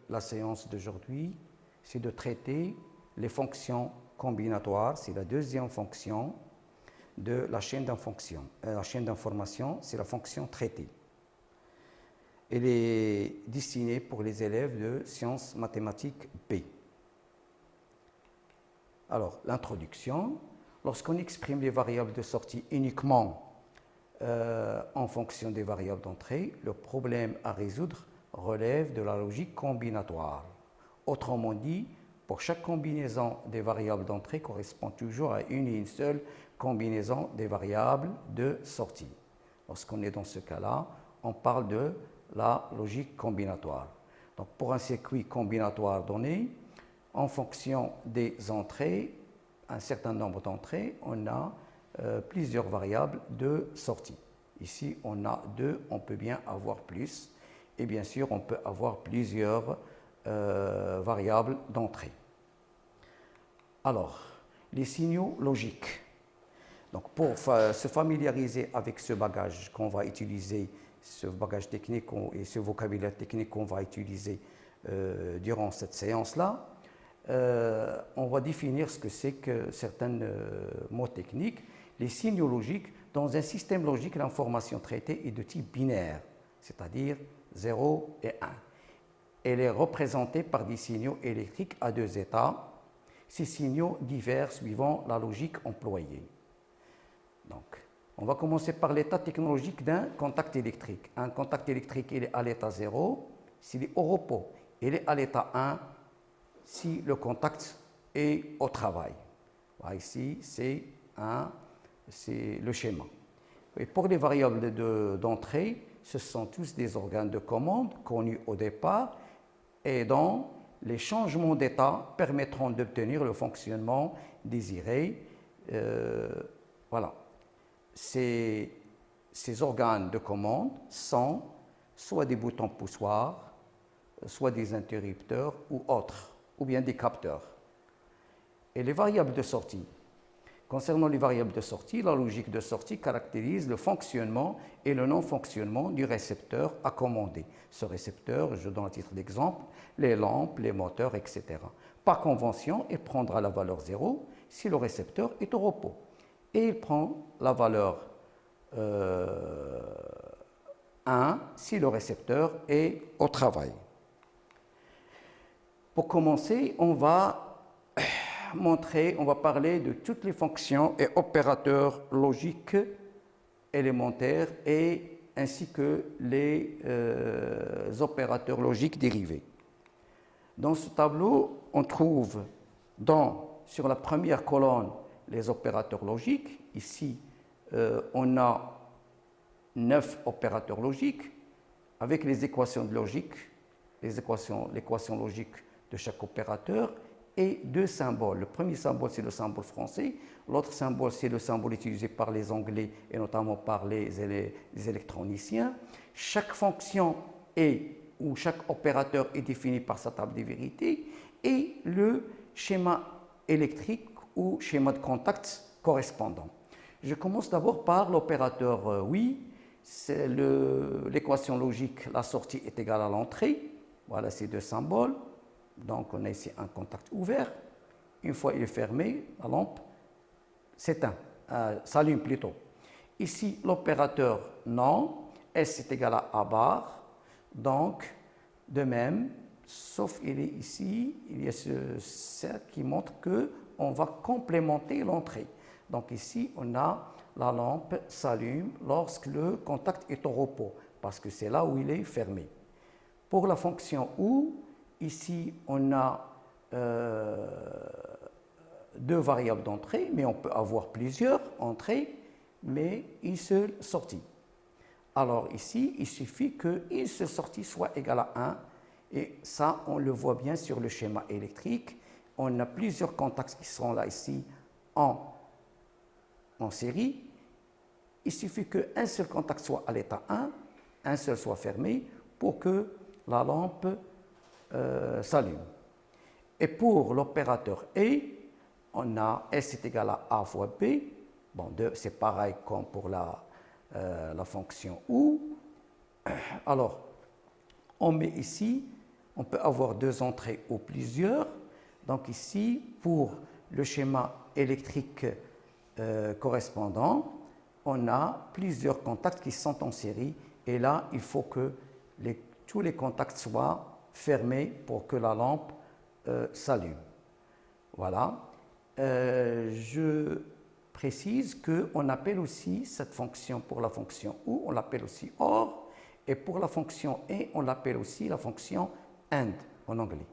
la séance d'aujourd'hui, c'est de traiter les fonctions combinatoires. C'est la deuxième fonction de la chaîne d'information. La chaîne d'information, c'est la fonction traitée. Elle est destinée pour les élèves de sciences mathématiques B. Alors, l'introduction. Lorsqu'on exprime les variables de sortie uniquement en fonction des variables d'entrée, le problème à résoudre relève de la logique combinatoire. Autrement dit, pour chaque combinaison des variables d'entrée correspond toujours à une et une seule combinaison des variables de sortie. Lorsqu'on est dans ce cas-là, on parle de la logique combinatoire. Donc, pour un circuit combinatoire donné, en fonction des entrées, un certain nombre d'entrées, on a plusieurs variables de sortie. Ici, on a 2, on peut bien avoir plus. Et bien sûr, on peut avoir plusieurs variables d'entrée. Alors, les signaux logiques. Donc, pour se familiariser avec ce bagage qu'on va utiliser, ce bagage technique et ce vocabulaire technique qu'on va utiliser durant cette séance-là, on va définir ce que c'est que certains mots techniques. Les signaux logiques, dans un système logique, l'information traitée est de type binaire, c'est-à-dire 0 et 1. Elle est représentée par des signaux électriques à 2 états. Ces signaux diffèrent suivant la logique employée. Donc, on va commencer par l'état technologique d'un contact électrique. Un contact électrique, il est à l'état 0 s'il est au repos. Il est à l'état 1 si le contact est au travail. Voilà, ici, c'est le schéma. Et pour les variables d'entrée, ce sont tous des organes de commande connus au départ et dont les changements d'état permettront d'obtenir le fonctionnement désiré. Voilà. Ces organes de commande sont soit des boutons poussoirs, soit des interrupteurs ou autres, ou bien des capteurs. Et les variables de sortie. Concernant les variables de sortie, la logique de sortie caractérise le fonctionnement et le non-fonctionnement du récepteur à commander. Ce récepteur, je donne un titre d'exemple, les lampes, les moteurs, etc. Par convention, il prendra la valeur 0 si le récepteur est au repos. Et il prend la valeur 1 si le récepteur est au travail. Pour commencer, on va parler de toutes les fonctions et opérateurs logiques élémentaires ainsi que les opérateurs logiques dérivés. Dans ce tableau, on trouve sur la première colonne les opérateurs logiques. Ici, on a 9 opérateurs logiques avec les équations de logique, l'équation logique de chaque opérateur et 2 symboles. Le premier symbole, c'est le symbole français. L'autre symbole, c'est le symbole utilisé par les Anglais et notamment par les électroniciens. Chaque fonction ou chaque opérateur est défini par sa table de vérité et le schéma électrique ou schéma de contact correspondant. Je commence d'abord par l'opérateur oui. C'est l'équation logique, la sortie est égale à l'entrée. Voilà ces 2 symboles. Donc, on a ici un contact ouvert. Une fois il est fermé, la lampe s'éteint, s'allume plutôt. Ici, l'opérateur non, S est égal à A bar. Donc, de même, sauf il est ici, il y a ce cercle qui montre qu'on va complémenter l'entrée. Donc, ici, on a la lampe s'allume lorsque le contact est au repos, parce que c'est là où il est fermé. Pour la fonction OU, ici, on a 2 variables d'entrée, mais on peut avoir plusieurs entrées, mais une seule sortie. Alors ici, il suffit qu'une seule sortie soit égale à 1, et ça, on le voit bien sur le schéma électrique. On a plusieurs contacts qui sont là, ici, en série. Il suffit qu'un seul contact soit à l'état 1, un seul soit fermé, pour que la lampe s'allume. Et pour l'opérateur et, on a S est égal à A fois B. Bon, c'est pareil comme pour la fonction OU. Alors, on met ici, On peut avoir deux entrées ou plusieurs. Donc ici, pour le schéma électrique correspondant, on a plusieurs contacts qui sont en série. Et là, il faut que tous les contacts soient fermés pour que la lampe s'allume. Voilà. Je précise qu'on appelle aussi cette fonction pour la fonction OU, on l'appelle aussi OR, et pour la fonction et, on l'appelle aussi la fonction AND en anglais.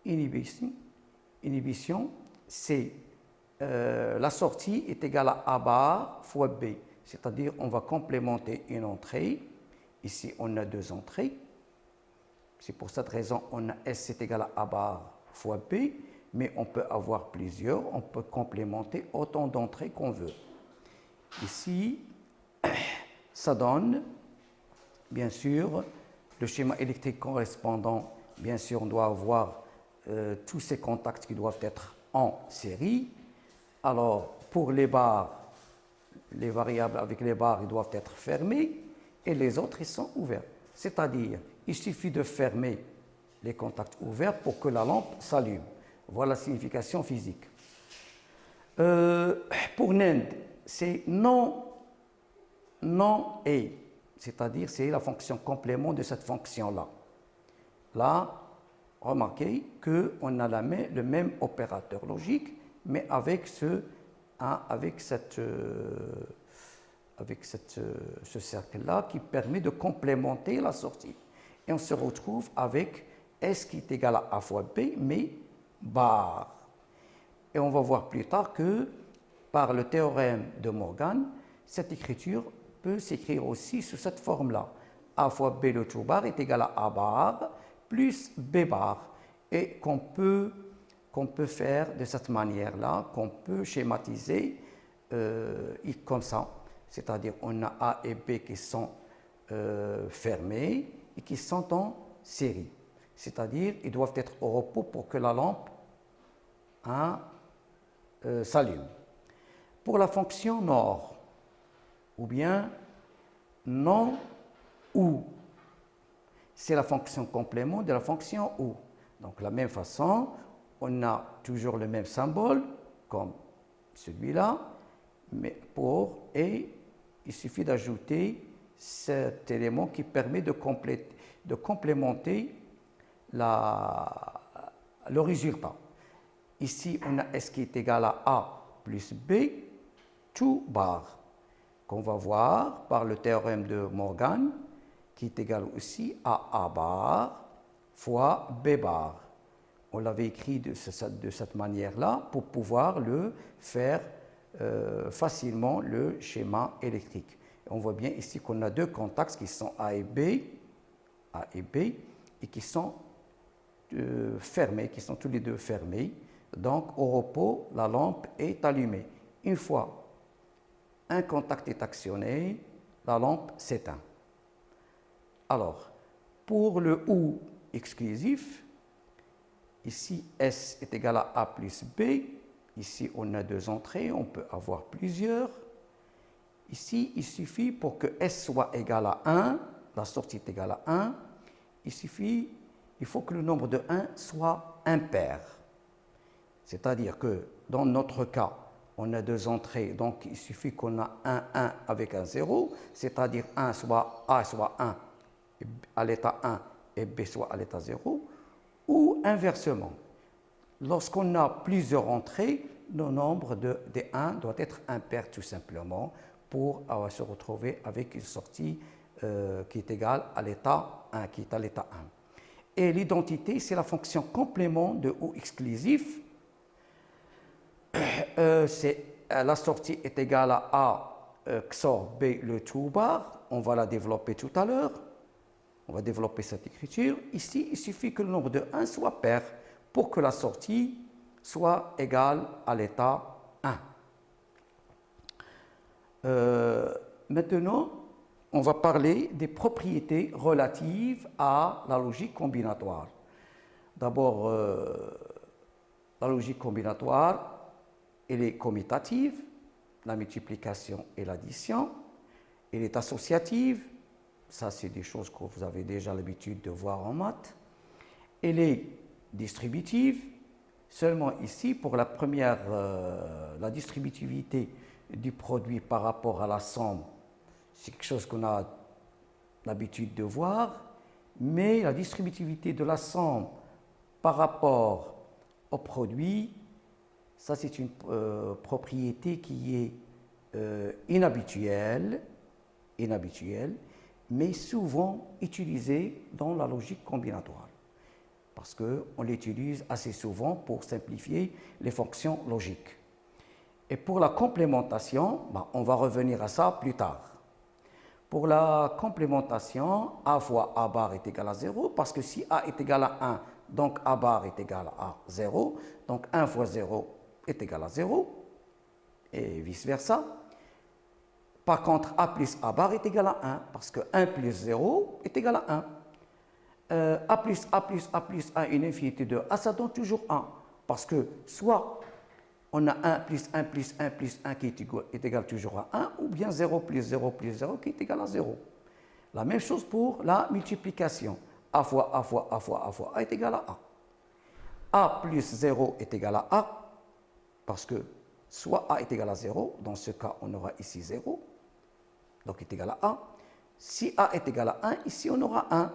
Inhibition, c'est la sortie est égale à A bar fois B, c'est-à-dire on va complémenter une entrée. Ici, on a deux entrées. C'est pour cette raison on a S est égal à A bar fois B, mais on peut avoir plusieurs, on peut complémenter autant d'entrées qu'on veut. Ici, ça donne, bien sûr, le schéma électrique correspondant, bien sûr, on doit avoir tous ces contacts qui doivent être en série. Alors, pour les barres, les variables avec les barres, ils doivent être fermées et les autres, ils sont ouverts. C'est-à-dire, il suffit de fermer les contacts ouverts pour que la lampe s'allume. Voilà la signification physique. Pour NAND, c'est non et, c'est-à-dire c'est la fonction complément de cette fonction-là. Là, remarquez qu'on a le même opérateur logique, mais avec ce cercle-là qui permet de complémenter la sortie. Et on se retrouve avec S qui est égal à A fois B, mais bar. Et on va voir plus tard que par le théorème de Morgan, cette écriture peut s'écrire aussi sous cette forme-là. A fois B le tout bar est égal à A bar plus B bar. Et qu'on peut faire de cette manière-là, qu'on peut schématiser comme ça. C'est-à-dire on a A et B qui sont fermés et qui sont en série. C'est-à-dire ils doivent être au repos pour que la lampe s'allume. Pour la fonction NOR, ou bien non ou, c'est la fonction complément de la fonction OU. Donc, de la même façon, on a toujours le même symbole, comme celui-là, mais et il suffit d'ajouter cet élément qui permet de complémenter le résultat. Ici, on a S qui est égal à A plus B, tout bar, qu'on va voir par le théorème de Morgan, qui est égal aussi à A bar fois B bar. On l'avait écrit de cette manière-là pour pouvoir le faire facilement le schéma électrique. On voit bien ici qu'on a deux contacts qui sont A et B, et qui sont fermés, qui sont tous les deux fermés. Donc, au repos, la lampe est allumée. Une fois un contact est actionné, la lampe s'éteint. Alors, pour le OU exclusif, ici S est égal à A plus B. Ici, on a deux entrées, on peut avoir plusieurs. Ici, il suffit pour que S soit égal à 1, la sortie est égale à 1, il faut que le nombre de 1 soit impair. C'est-à-dire que dans notre cas, on a deux entrées, donc il suffit qu'on a un 1 avec un 0, c'est-à-dire A soit 1 à l'état 1 et B soit à l'état 0, ou inversement. Lorsqu'on a plusieurs entrées, le nombre des 1 doit être impair tout simplement pour se retrouver avec une sortie qui est égale à l'état 1, qui est à l'état 1. Et l'identité, c'est la fonction complément de OU exclusif. La sortie est égale à A XOR B le tout bar. On va la développer tout à l'heure. On va développer cette écriture. Ici, il suffit que le nombre de 1 soit pair pour que la sortie soit égale à l'état 1. Maintenant, on va parler des propriétés relatives à la logique combinatoire. D'abord, la logique combinatoire, elle est commutative, la multiplication et l'addition. Elle est associative, ça c'est des choses que vous avez déjà l'habitude de voir en maths. elle est distributive. Seulement ici, pour la première, la distributivité du produit par rapport à la somme, c'est quelque chose qu'on a l'habitude de voir, mais la distributivité de la somme par rapport au produit, ça c'est une propriété qui est inhabituelle, mais souvent utilisée dans la logique combinatoire, parce qu'on l'utilise assez souvent pour simplifier les fonctions logiques. Et pour la complémentation, on va revenir à ça plus tard. Pour la complémentation, A fois A bar est égal à 0, parce que si A est égal à 1, donc A bar est égal à 0, donc 1 fois 0 est égal à 0, et vice-versa. Par contre, A plus A bar est égal à 1, parce que 1 plus 0 est égal à 1. A plus A plus A plus A, une infinité de A, ça donne toujours 1, parce que soit on a 1 plus 1 plus 1 plus 1 qui est égal toujours à 1, ou bien 0 plus 0 plus 0 qui est égal à 0. La même chose pour la multiplication. A fois A fois A fois A fois A est égal à A. A plus 0 est égal à A, parce que soit A est égal à 0, dans ce cas on aura ici 0, donc est égal à A. Si A est égal à 1, ici on aura 1.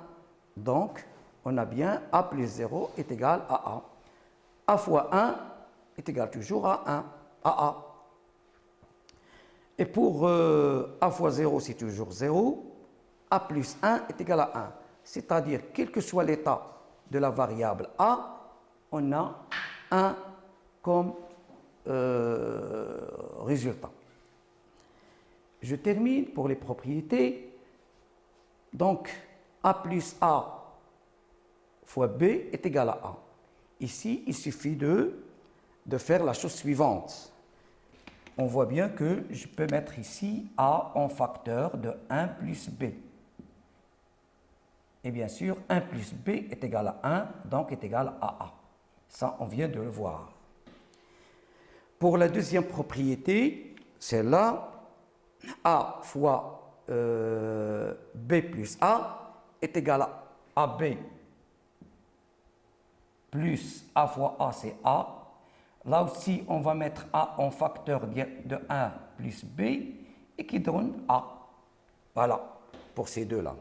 Donc on a bien A plus 0 est égal à A. A fois 1 est égal toujours à 1, à A. Et pour A fois 0, c'est toujours 0. A plus 1 est égal à 1. C'est-à-dire, quel que soit l'état de la variable A, on a 1 comme résultat. Je termine pour les propriétés. Donc, A plus A fois B est égal à A. Ici, il suffit de faire la chose suivante. On voit bien que je peux mettre ici A en facteur de 1 plus B. Et bien sûr, 1 plus B est égal à 1, donc est égal à A. Ça, on vient de le voir. Pour la deuxième propriété, celle-là, A fois B plus A est égal à B plus A fois A, c'est A. Là aussi, on va mettre A en facteur de 1 plus B et qui donne A. Voilà, pour ces deux-là.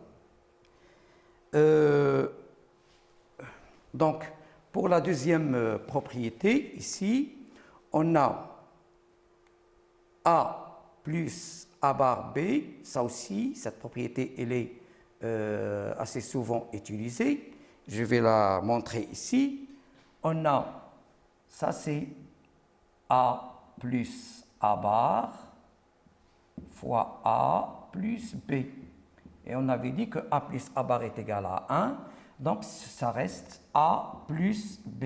Donc, pour la deuxième propriété, ici, on a A plus A bar B. Ça aussi, cette propriété, elle est assez souvent utilisée. Je vais la montrer ici. On a, ça c'est A plus A bar fois A plus B. Et on avait dit que A plus A bar est égal à 1, donc ça reste A plus B.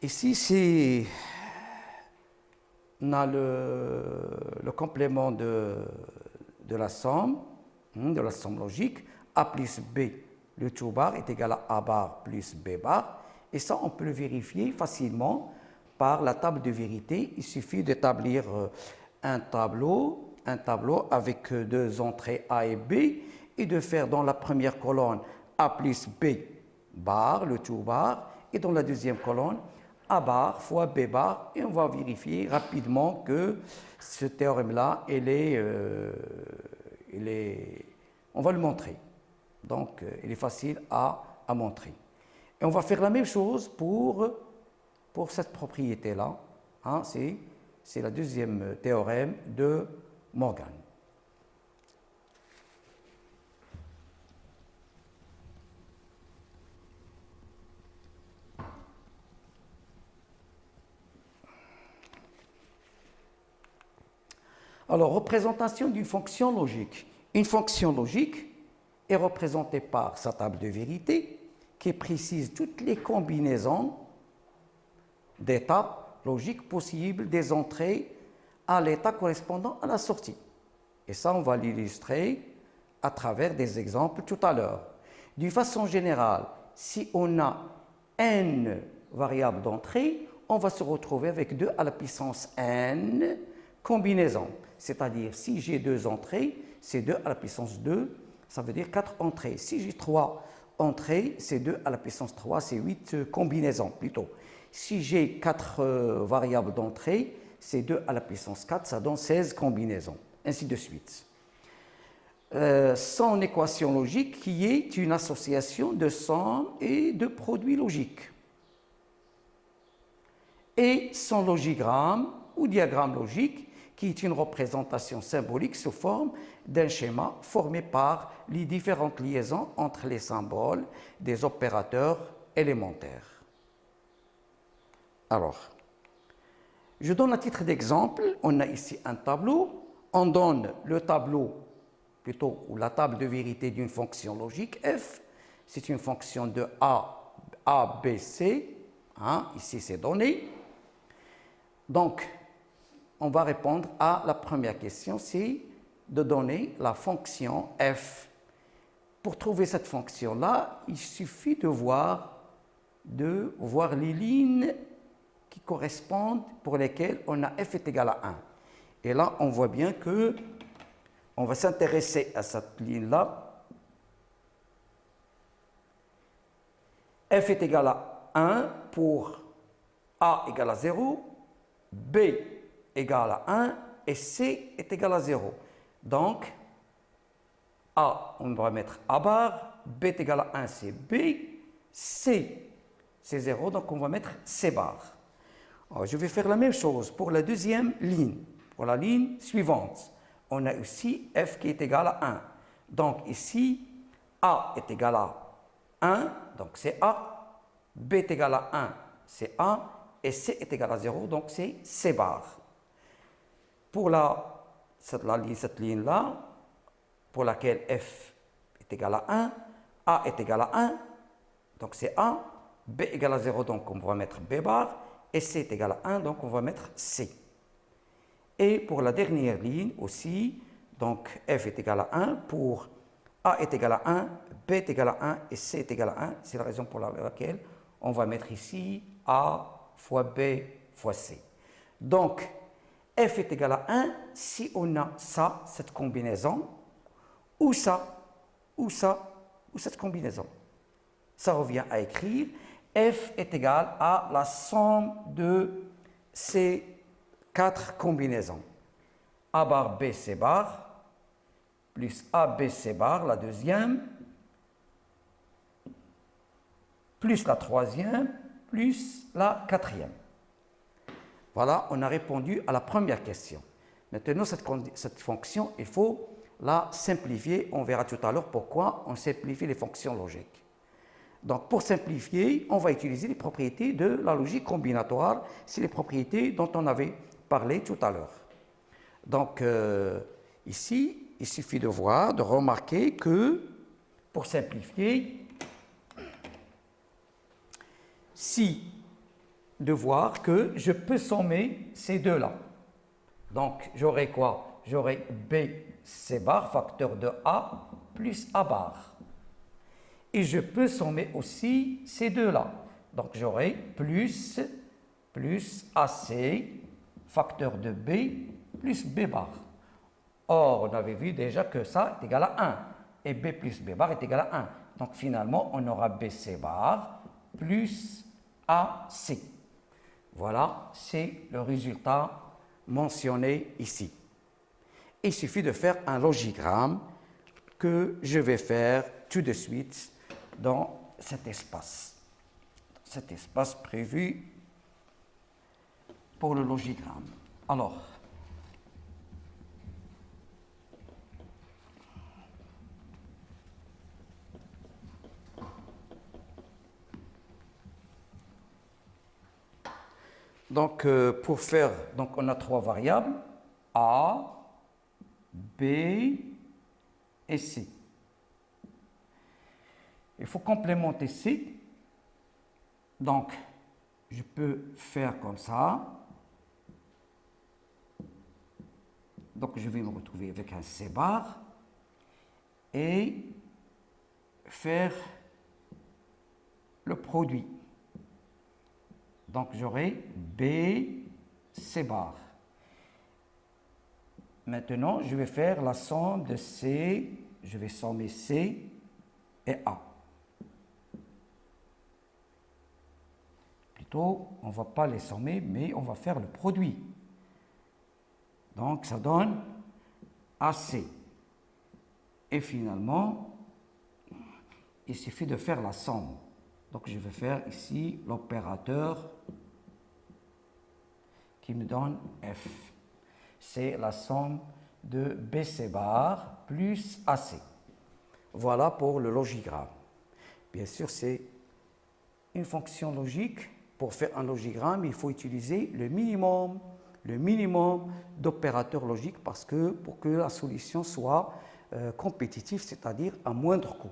Ici, on a le complément de la somme logique. A plus B, le tout bar est égal à A bar plus B bar. Et ça, on peut le vérifier facilement par la table de vérité. Il suffit d'établir un tableau avec deux entrées A et B et de faire dans la première colonne A plus B bar, le tout bar, et dans la deuxième colonne A bar fois B bar. Et on va vérifier rapidement que ce théorème-là, on va le montrer. Donc, il est facile à montrer. Et on va faire la même chose pour cette propriété-là. Hein, c'est le deuxième théorème de Morgan. Alors, représentation d'une fonction logique. Une fonction logique est représentée par sa table de vérité qui précise toutes les combinaisons d'états logiques possibles des entrées à l'état correspondant à la sortie. Et ça, on va l'illustrer à travers des exemples tout à l'heure. D'une façon générale, si on a n variables d'entrée, on va se retrouver avec 2 à la puissance n combinaisons. C'est-à-dire, si j'ai 2 entrées, c'est 2 à la puissance 2, ça veut dire 4 entrées. Si j'ai 3 entrées, c'est 2 à la puissance 3, c'est 8 combinaisons plutôt. Si j'ai 4 variables d'entrée, c'est 2 à la puissance 4, ça donne 16 combinaisons, ainsi de suite. Son équation logique qui est une association de sommes et de produits logiques. Et son logigramme ou diagramme logique qui est une représentation symbolique sous forme d'un schéma formé par les différentes liaisons entre les symboles des opérateurs élémentaires. Alors, je donne à titre d'exemple, on a ici un tableau, on donne le tableau plutôt ou la table de vérité d'une fonction logique f, c'est une fonction de a, b, c, hein, ici c'est donné. Donc, on va répondre à la première question, c'est de donner la fonction f. Pour trouver cette fonction-là, il suffit de voir les lignes qui correspondent, pour lesquelles on a f est égal à 1. Et là, on voit bien que on va s'intéresser à cette ligne-là. F est égal à 1 pour A égale à 0, B égale à 1 et C est égal à 0. Donc, A, on va mettre A bar, B est égal à 1, c'est B, C, c'est 0, donc on va mettre C bar. Alors, je vais faire la même chose pour la deuxième ligne, pour la ligne suivante. On a aussi f qui est égal à 1. Donc ici, A est égal à 1, donc c'est A. B est égal à 1, c'est A. Et C est égal à 0, donc c'est C bar. Pour cette ligne-là, pour laquelle f est égal à 1, A est égal à 1, donc c'est A. B est égal à 0, donc on va mettre B bar. Et C est égal à 1, donc on va mettre C. Et pour la dernière ligne aussi, donc f est égal à 1 pour A est égal à 1, B est égal à 1 et C est égal à 1. C'est la raison pour laquelle on va mettre ici A fois B fois C. Donc, f est égal à 1 si on a ça, cette combinaison, ou ça, ou ça, ou cette combinaison. Ça revient à écrire f est égal à la somme de ces 4 combinaisons. A bar B C bar plus A B C bar, la deuxième, plus la troisième, plus la quatrième. Voilà, on a répondu à la première question. Maintenant, cette fonction, il faut la simplifier. On verra tout à l'heure pourquoi on simplifie les fonctions logiques. Donc, pour simplifier, on va utiliser les propriétés de la logique combinatoire. C'est les propriétés dont on avait parlé tout à l'heure. Donc, ici, il suffit de voir, de remarquer que, pour simplifier, de voir que je peux sommer ces deux-là. Donc, j'aurai quoi? J'aurai B, C bar, facteur de A, plus A bar. Et je peux sommer aussi ces deux-là. Donc, j'aurai plus AC, facteur de B, plus B bar. Or, on avait vu déjà que ça est égal à 1. Et B plus B bar est égal à 1. Donc, finalement, on aura BC bar plus AC. Voilà, c'est le résultat mentionné ici. Il suffit de faire un logigramme que je vais faire tout de suite dans cet espace prévu pour le logigramme. Alors, donc pour faire, donc on a 3 variables, A, B et C. Il faut complémenter C. Donc, je peux faire comme ça. Donc, je vais me retrouver avec un C bar et faire le produit. Donc, j'aurai B, C bar. Maintenant, je vais faire la somme de C je vais sommer C et A. Plutôt, on ne va pas les sommer, mais on va faire le produit. Donc, ça donne AC. Et finalement, il suffit de faire la somme. Donc, je vais faire ici l'opérateur qui me donne F. C'est la somme de BC bar plus AC. Voilà pour le logigramme. Bien sûr, c'est une fonction logique. Pour faire un logigramme, il faut utiliser le minimum d'opérateurs logiques parce que pour que la solution soit compétitive, c'est-à-dire à moindre coût.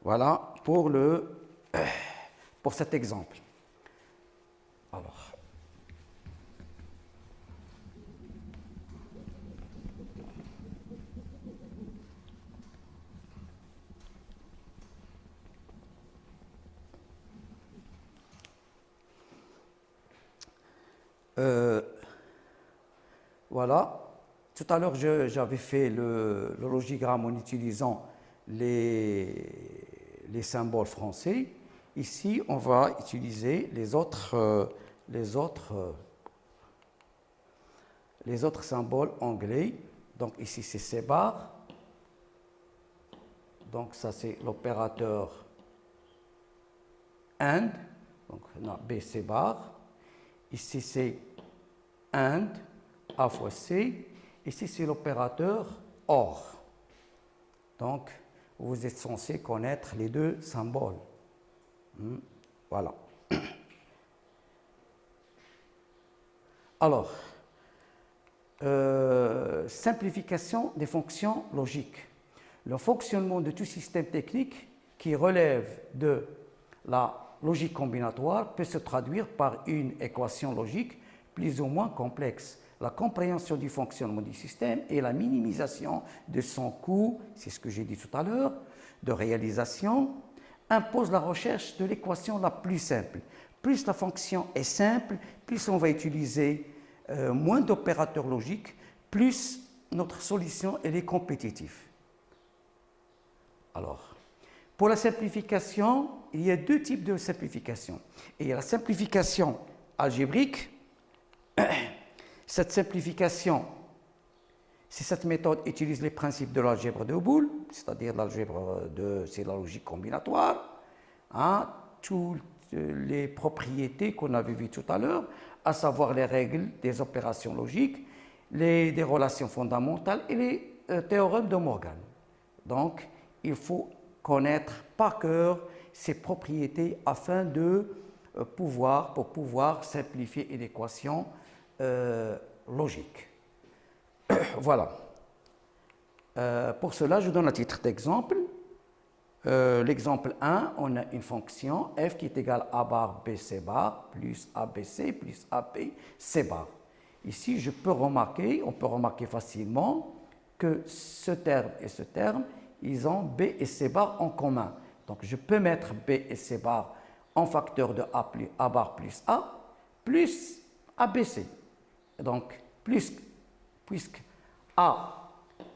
Voilà pour cet exemple. Alors, voilà. Tout à l'heure, j'avais fait le logigramme en utilisant les symboles français. Ici, on va utiliser les autres symboles anglais. Donc ici, c'est C bar. Donc ça, c'est l'opérateur AND. Donc on a B, C bar. Ici, c'est AND, A fois C. Ici, c'est l'opérateur OR. Donc, vous êtes censé connaître les deux symboles. Voilà. Alors, simplification des fonctions logiques. Le fonctionnement de tout système technique qui relève de la logique combinatoire peut se traduire par une équation logique plus ou moins complexe. La compréhension du fonctionnement du système et la minimisation de son coût, c'est ce que j'ai dit tout à l'heure, de réalisation, impose la recherche de l'équation la plus simple. Plus la fonction est simple, plus on va utiliser moins d'opérateurs logiques, plus notre solution elle est compétitive. Alors, pour la simplification, il y a deux types de simplification. Il y a la simplification algébrique. Cette simplification, si cette méthode utilise les principes de l'algèbre de Boole, c'est-à-dire c'est la logique combinatoire, toutes les propriétés qu'on avait vues tout à l'heure, à savoir les règles des opérations logiques, des relations fondamentales et les théorèmes de Morgan. Donc, il faut connaître par cœur ces propriétés afin de pouvoir simplifier une équation logique. Voilà. Pour cela, je donne un titre d'exemple. L'exemple 1, on a une fonction f qui est égale a bar bc bar plus abc plus ap c bar. Ici, on peut remarquer facilement que ce terme et ce terme, ils ont b et c bar en commun. Donc, je peux mettre b et c bar en facteur de a bar plus a plus abc. Donc, puisque a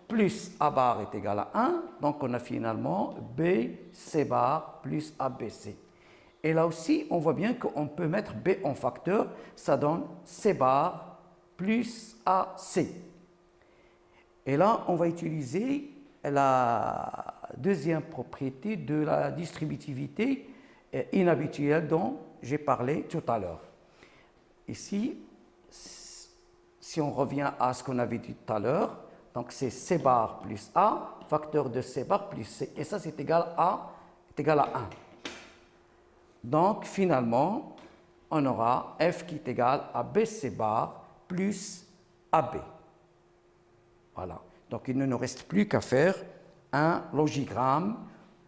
plus a bar est égal à 1, donc on a finalement b, c bar plus abc. Et là aussi, on voit bien qu'on peut mettre b en facteur, ça donne c bar plus ac. Et là, on va utiliser la deuxième propriété de la distributivité inhabituelle dont j'ai parlé tout à l'heure. Ici, si on revient à ce qu'on avait dit tout à l'heure, donc c'est C bar plus A, facteur de C bar plus C, et ça c'est égal à 1. Donc finalement, on aura F qui est égal à BC bar plus AB. Voilà. Donc il ne nous reste plus qu'à faire un logigramme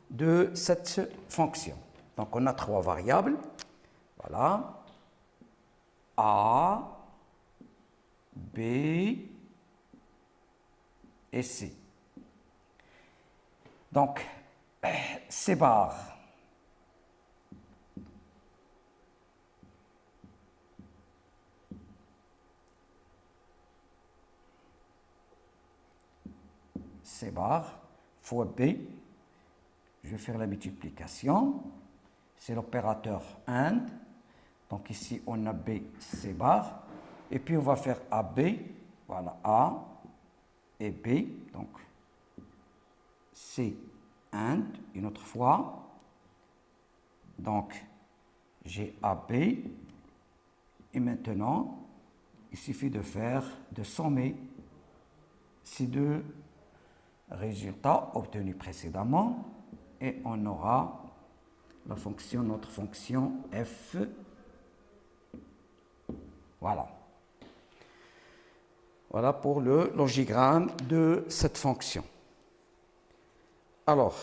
de cette fonction. Donc on a 3 variables. Voilà. A, B et C. Donc, C bar C bar fois B. Je vais faire la multiplication. C'est l'opérateur AND. Donc ici, on a B, C bar. Et puis, on va faire AB. Voilà, A et B. Donc, C, AND, une autre fois. Donc, j'ai AB. Et maintenant, il suffit de sommer ces deux résultats obtenus précédemment. Et on aura notre fonction f. Voilà. Voilà pour le logigramme de cette fonction. Alors,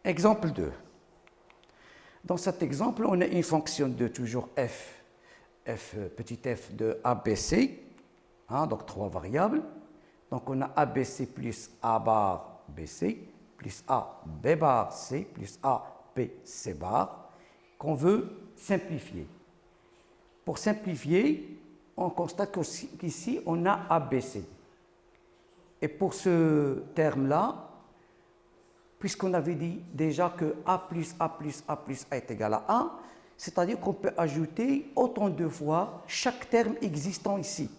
exemple 2. Dans cet exemple, on a une fonction de toujours petit f de ABC, donc 3 variables. Donc on a ABC plus A bar BC, plus A B bar C, plus A B C bar, qu'on veut simplifier. Pour simplifier, on constate qu'ici, on a ABC. Et pour ce terme-là, puisqu'on avait dit déjà que A plus A plus A plus A est égal à 1, c'est-à-dire qu'on peut ajouter autant de fois chaque terme existant ici.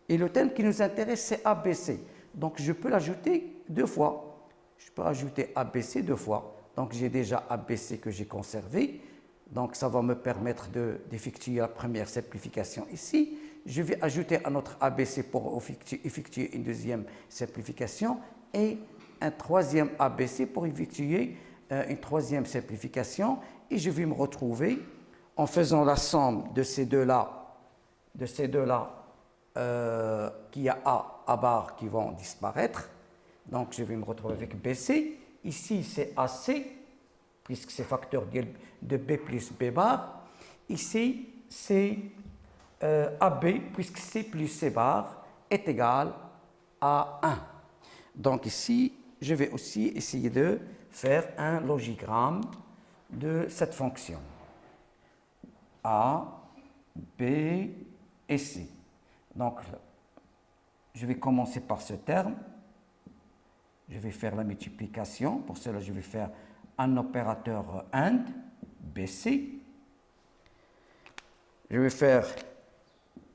Et le terme qui nous intéresse, c'est ABC. Donc, je peux l'ajouter 2 fois. Je peux ajouter ABC 2 fois. Donc, j'ai déjà ABC que j'ai conservé. Donc, ça va me permettre d'effectuer la première simplification ici. Je vais ajouter un autre ABC pour effectuer une deuxième simplification et un troisième ABC pour effectuer une troisième simplification. Et je vais me retrouver en faisant la somme de ces deux-là, qu'il y a A bar qui vont disparaître. Donc, je vais me retrouver avec BC. Ici, c'est AC, puisque c'est facteur de B plus B bar. Ici, c'est AB, puisque C plus C bar est égal à 1. Donc, ici, je vais aussi essayer de faire un logigramme de cette fonction. A, B et C. Donc, je vais commencer par ce terme. Je vais faire la multiplication. Pour cela, je vais faire un opérateur AND, BC. Je vais faire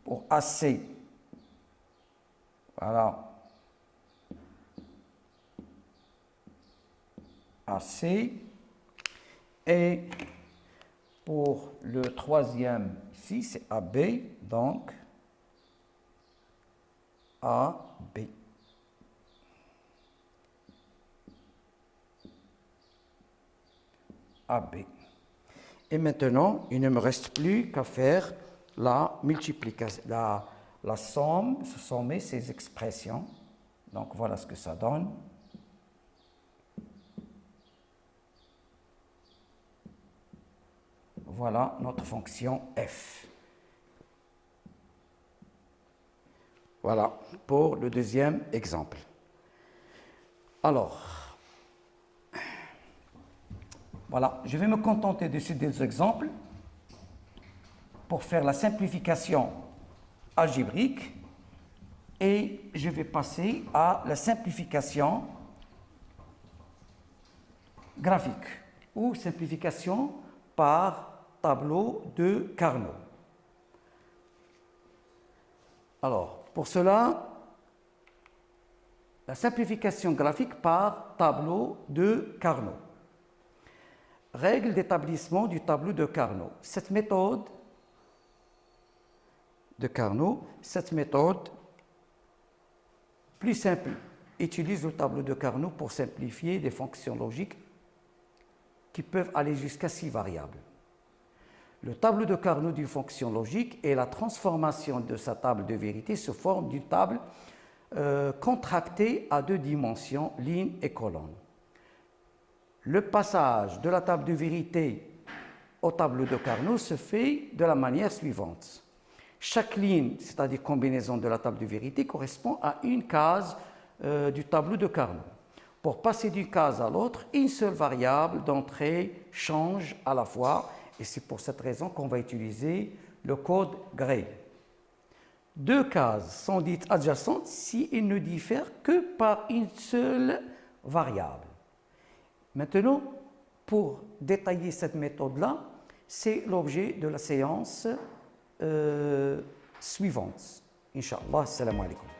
pour AC, voilà, AC. Et pour le troisième, ici, c'est AB, donc AB. AB. Et maintenant, il ne me reste plus qu'à faire la multiplication, la somme, sommer ces expressions. Donc, voilà ce que ça donne. Voilà notre fonction f. Voilà pour le deuxième exemple. Alors, voilà, je vais me contenter de ces deux exemples pour faire la simplification algébrique et je vais passer à la simplification graphique ou simplification par tableau de Carnot. Alors, pour cela, la simplification graphique par tableau de Carnot. Règle d'établissement du tableau de Carnot. Cette méthode plus simple, utilise le tableau de Carnot pour simplifier des fonctions logiques qui peuvent aller jusqu'à 6 variables. Le tableau de Carnot d'une fonction logique est la transformation de sa table de vérité sous forme d'une table contractée à 2 dimensions, lignes et colonnes. Le passage de la table de vérité au tableau de Carnot se fait de la manière suivante. Chaque ligne, c'est-à-dire combinaison de la table de vérité, correspond à une case du tableau de Carnot. Pour passer d'une case à l'autre, une seule variable d'entrée change à la fois, et c'est pour cette raison qu'on va utiliser le code Gray. Deux cases sont dites adjacentes si elles ne diffèrent que par une seule variable. Maintenant, pour détailler cette méthode-là, c'est l'objet de la séance suivante. Inch'Allah, salam alaikum.